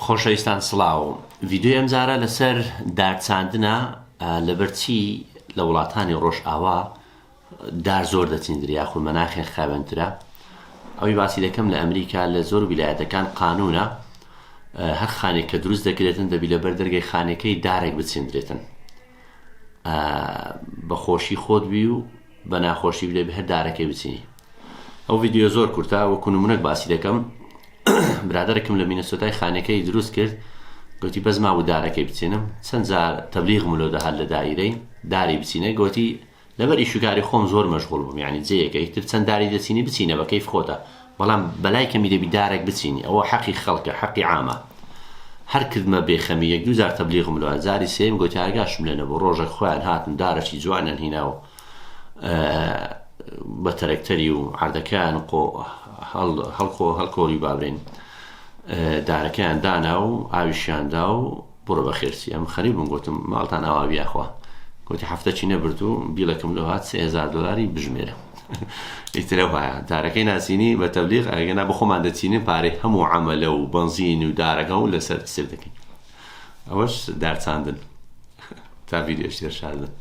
خۆشەویستان سڵاو ڤیددیۆ ئەمجارە لەسەر دارچاندنە لەبەرچی لە وڵاتانی ڕۆژئاوا دار زۆر دەچیندرا یاخود مەناخێن خاوێنترە. ئەوەی باسی دەکەم لە ئەمریکا لە زۆر ویلایەتەکان قانونە هەر خانێک کە دروست دەکرێتن دەبی لەبەر دەرگای خانەکەی دارێک بچیندرێتن بە خۆشی خۆت بی و بە ناخۆشی لێ هەر دارەکەی بچینی. ئەو ڤیددیۆ زۆر کورتە وەکو نمونەک باسی دەکەم. برادەرێکم لە مینەسۆتای خانەکەی دروست کرد، گوتی بەس ماوە دارەکەی بچێنم. چەند جار تەبلیغم لۆ دەهات لە دایرەی داری بچینە، گوتی لەبەر ئیشوکاری خۆم زۆر مەشغوڵ بووم، یعنی جەیەکە یەکتر چەند داری دەچینی بچینە بە کەیف خۆتە، بەڵام بەلای کەمی دەبی دارێک بچینی، ئەوە حەقی خەڵکە، حەقی عامە. هەر کردمە بێخەمی یەک دوو جار تەبلیغم لۆ، جاری سێم گوتی ئاگاشم لێنە بۆ ڕۆژێک خۆیان هاتن دارەکی جوانیان هێنا و بە تەرەکتەری و عەردەکەیان هەڵکۆڵی بابرێن دارەکەیان دانا و ئاویشیان دا و بڕۆ بە خێرسی. ئەم خەریب بووم، گوتم ماڵتان ئاوا بیاخوا. گوتی هەفتە چی نەبرد و بیڵەکەم لەو هات $3000 بژمێرە. ئیترە وایە دارەکەی ناسینی بە تەبلیغ ئەگەنا بە خۆمان دەچینین پارەی هەموو عەمەلە و بەنزین و دارەکە و لەسەر سێر دەکەین. ئەوەش دارچاندن. تا ڤیددیۆ شێر شاردن.